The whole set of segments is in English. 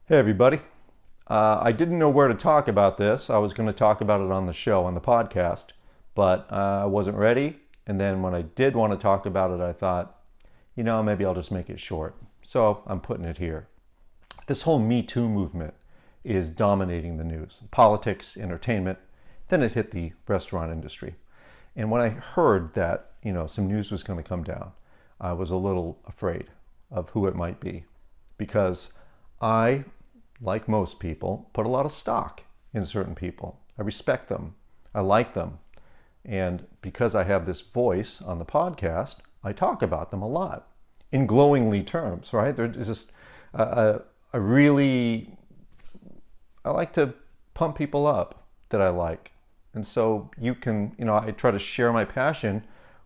Hey everybody. I didn't know where to talk about this. I was going to talk about it on the show, on the podcast, but I wasn't ready. And then when I did want to talk about it, I thought, maybe I'll just make it short. So I'm putting it here. This whole Me Too movement is dominating the news, politics, entertainment. Then it hit the restaurant industry. And when I heard that, some news was going to come down, I was a little afraid of who it might be because I, like most people, put a lot of stock in certain people. I respect them. I like them. And because I have this voice on the podcast, I talk about them a lot in glowingly terms, right? They're just, I like to pump people up that I like. And so you can, I try to share my passion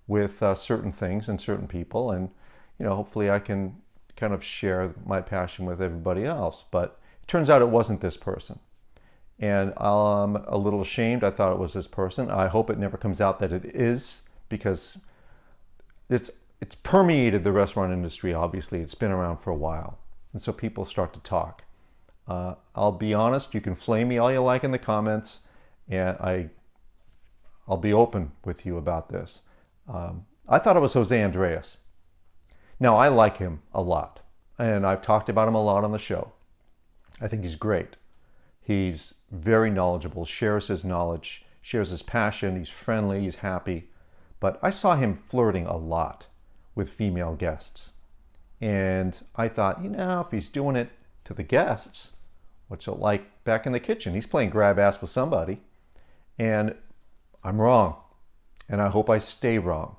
with certain things and certain people. And, hopefully I can kind of share my passion with everybody else. But it turns out it wasn't this person. And I'm a little ashamed. I thought it was this person. I hope it never comes out that it is, because it's permeated the restaurant industry, obviously. It's been around for a while. And so people start to talk. I'll be honest, you can flame me all you like in the comments, and I'll be open with you about this. I thought it was Jose Andreas. Now, I like him a lot, and I've talked about him a lot on the show. I think he's great. He's very knowledgeable, shares his knowledge, shares his passion, he's friendly, he's happy. But I saw him flirting a lot with female guests. And I thought, if he's doing it to the guests, what's it like back in the kitchen? He's playing grab ass with somebody. And I'm wrong. And I hope I stay wrong.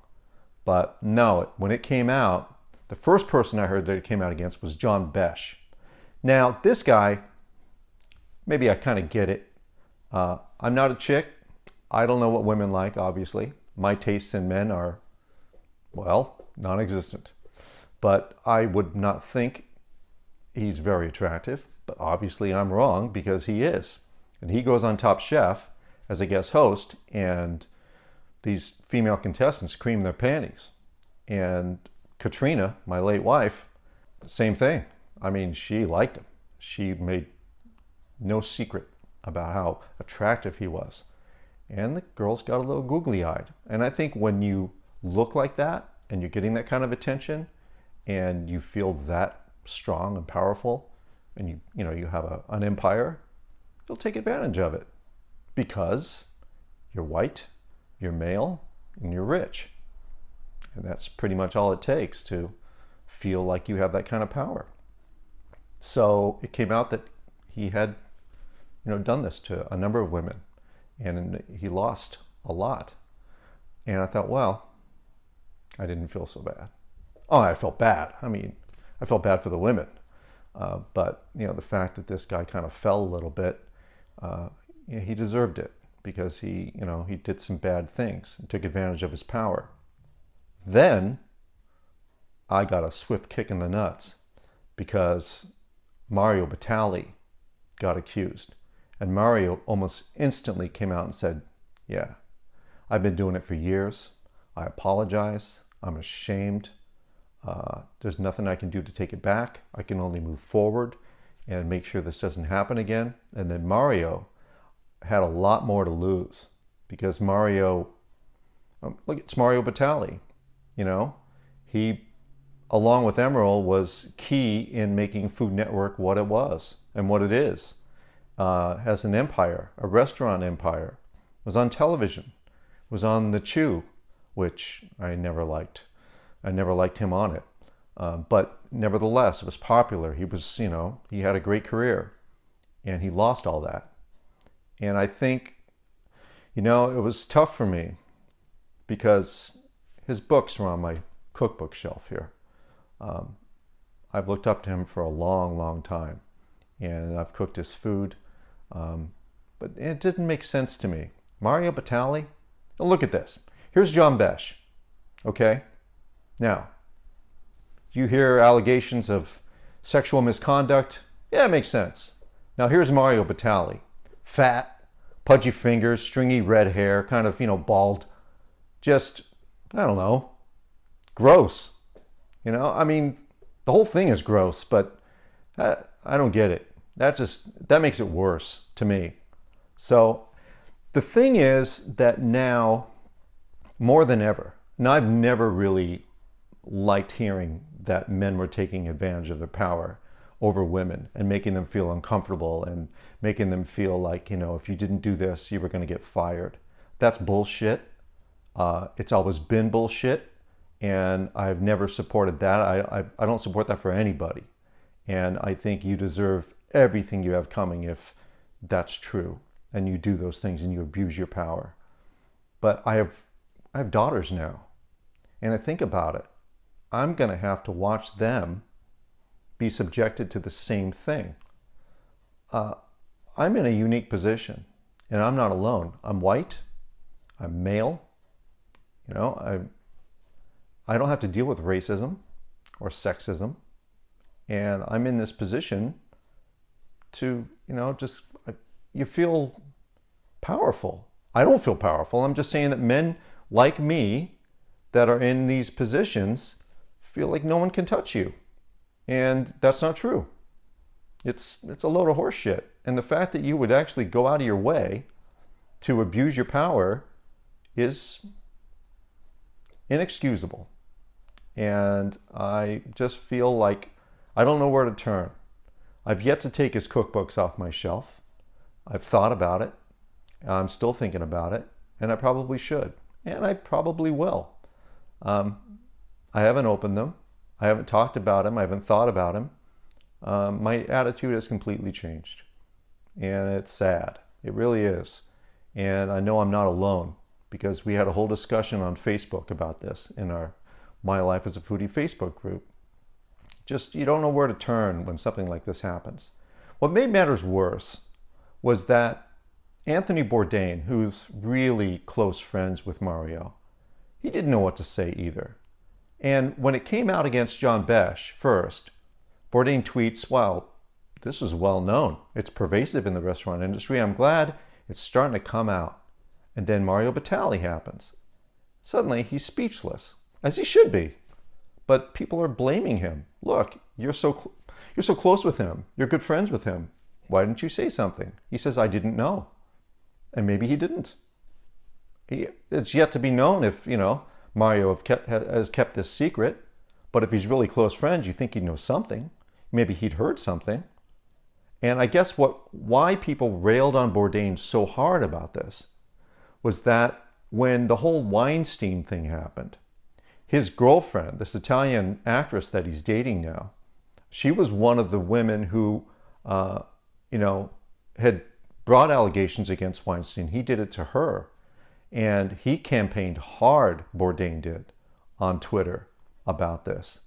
But no, when it came out, the first person I heard that it came out against was John Besh. Now, this guy, maybe I kind of get it. I'm not a chick. I don't know what women like, obviously. My tastes in men are, well, non-existent. But I would not think he's very attractive. But obviously I'm wrong, because he is. And he goes on Top Chef as a guest host, and these female contestants cream their panties. And Katrina, my late wife, same thing. I mean, she liked him. She made no secret about how attractive he was. And the girls got a little googly-eyed. And I think when you look like that, and you're getting that kind of attention, and you feel that strong and powerful, and you have an empire, you'll take advantage of it. Because you're white, you're male, and you're rich. And that's pretty much all it takes to feel like you have that kind of power. So it came out that he had, done this to a number of women, and he lost a lot. And I thought, well, I didn't feel so bad. Oh, I felt bad. I mean, I felt bad for the women. But, the fact that this guy kind of fell a little bit, he deserved it, because he did some bad things and took advantage of his power. Then I got a swift kick in the nuts, because Mario Batali got accused. And Mario almost instantly came out and said, yeah, I've been doing it for years. I apologize. I'm ashamed. There's nothing I can do to take it back. I can only move forward and make sure this doesn't happen again. And then Mario had a lot more to lose, because Mario, look, it's Mario Batali. He, along with Emerald, was key in making Food Network what it was and what it is. As an empire, a restaurant empire, was on television, was on The Chew, which I never liked. I never liked him on it. But nevertheless, it was popular. He was, he had a great career, and he lost all that. And I think, it was tough for me, because his books were on my cookbook shelf here. I've looked up to him for a long, long time, and I've cooked his food, but it didn't make sense to me. Mario Batali, look at this. Here's John Besh, okay? Now, you hear allegations of sexual misconduct? Yeah, it makes sense. Now here's Mario Batali, fat, pudgy fingers, stringy red hair, kind of, bald, just, I don't know, gross. I mean, the whole thing is gross, but I don't get it. that makes it worse to me. So the thing is that now, more than ever, now I've never really liked hearing that men were taking advantage of their power over women and making them feel uncomfortable and making them feel like, if you didn't do this, you were going to get fired. That's bullshit. It's always been bullshit, and I've never supported that. I don't support that for anybody. And I think you deserve everything you have coming if that's true and you do those things and you abuse your power. But I have daughters now, and I think about it. I'm going to have to watch them be subjected to the same thing. I'm in a unique position, and I'm not alone. I'm white. I'm male. I don't have to deal with racism or sexism, and I'm in this position to, you feel powerful. I don't feel powerful. I'm just saying that men like me that are in these positions feel like no one can touch you. And that's not true. It's a load of horse shit. And the fact that you would actually go out of your way to abuse your power is inexcusable. And I just feel like I don't know where to turn. I've yet to take his cookbooks off my shelf. I've thought about it. I'm still thinking about it. And I probably should. And I probably will. I haven't opened them. I haven't talked about him. I haven't thought about him. My attitude has completely changed. And it's sad. It really is. And I know I'm not alone, because we had a whole discussion on Facebook about this in our My Life as a Foodie Facebook group. Just, you don't know where to turn when something like this happens. What made matters worse was that Anthony Bourdain, who's really close friends with Mario, he didn't know what to say either. And when it came out against John Besh first, Bourdain tweets, "Wow, this is well known. It's pervasive in the restaurant industry. I'm glad it's starting to come out." And then Mario Batali happens. Suddenly, he's speechless, as he should be. But people are blaming him. Look, you're so close with him. You're good friends with him. Why didn't you say something? He says, "I didn't know." And maybe he didn't. It's yet to be known if, Mario has kept this secret. But if he's really close friends, you think he'd know something. Maybe he'd heard something. And I guess why people railed on Bourdain so hard about this was that when the whole Weinstein thing happened, his girlfriend, this Italian actress that he's dating now, she was one of the women who, had brought allegations against Weinstein. He did it to her. And he campaigned hard, Bourdain did, on Twitter about this.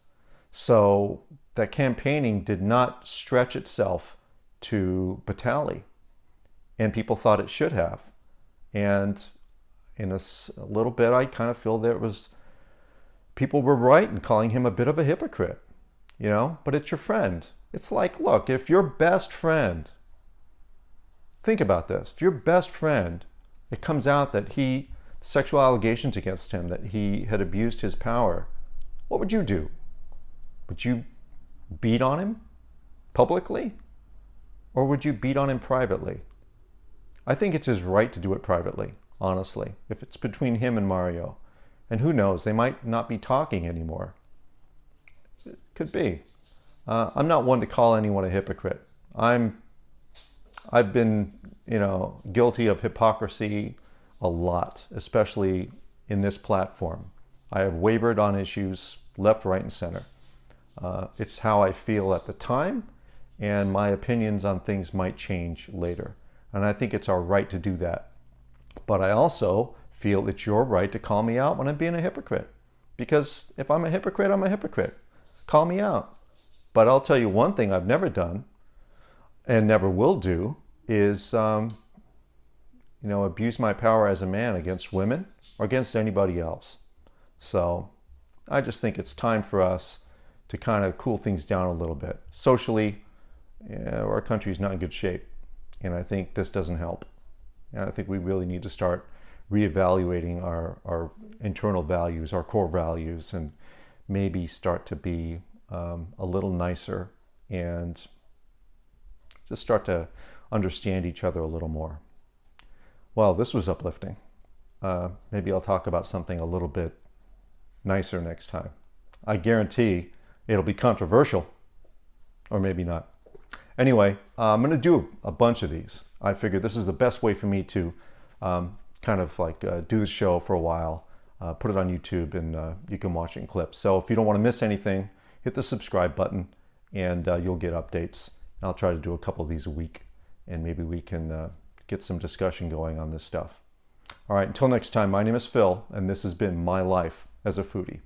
So that campaigning did not stretch itself to Batali. And people thought it should have. And in a little bit, I kind of feel people were right in calling him a bit of a hypocrite, but it's your friend. It's like, look, if your best friend, think about this, if your best friend, it comes out that sexual allegations against him, that he had abused his power, what would you do? Would you beat on him publicly? Or would you beat on him privately? I think it's his right to do it privately, honestly, if it's between him and Mario. And who knows, they might not be talking anymore. It could be. I'm not one to call anyone a hypocrite. I've been, guilty of hypocrisy a lot, especially in this platform. I have wavered on issues left, right, and center. It's how I feel at the time, and my opinions on things might change later. And I think it's our right to do that. But I also feel it's your right to call me out when I'm being a hypocrite. Because if I'm a hypocrite, I'm a hypocrite. Call me out. But I'll tell you one thing I've never done, and never will do, is abuse my power as a man against women or against anybody else. So I just think it's time for us to kind of cool things down a little bit. Socially, our country's not in good shape, and I think this doesn't help. And I think we really need to start reevaluating our internal values, our core values, and maybe start to be a little nicer and just start to understand each other a little more. Well, this was uplifting. Maybe I'll talk about something a little bit nicer next time. I guarantee it'll be controversial, or maybe not. Anyway, I'm going to do a bunch of these. I figured this is the best way for me to kind of like do the show for a while, put it on YouTube, and you can watch it in clips. So if you don't want to miss anything, hit the subscribe button and you'll get updates. I'll try to do a couple of these a week, and maybe we can get some discussion going on this stuff. All right, until next time, my name is Phil, and this has been my life as a foodie.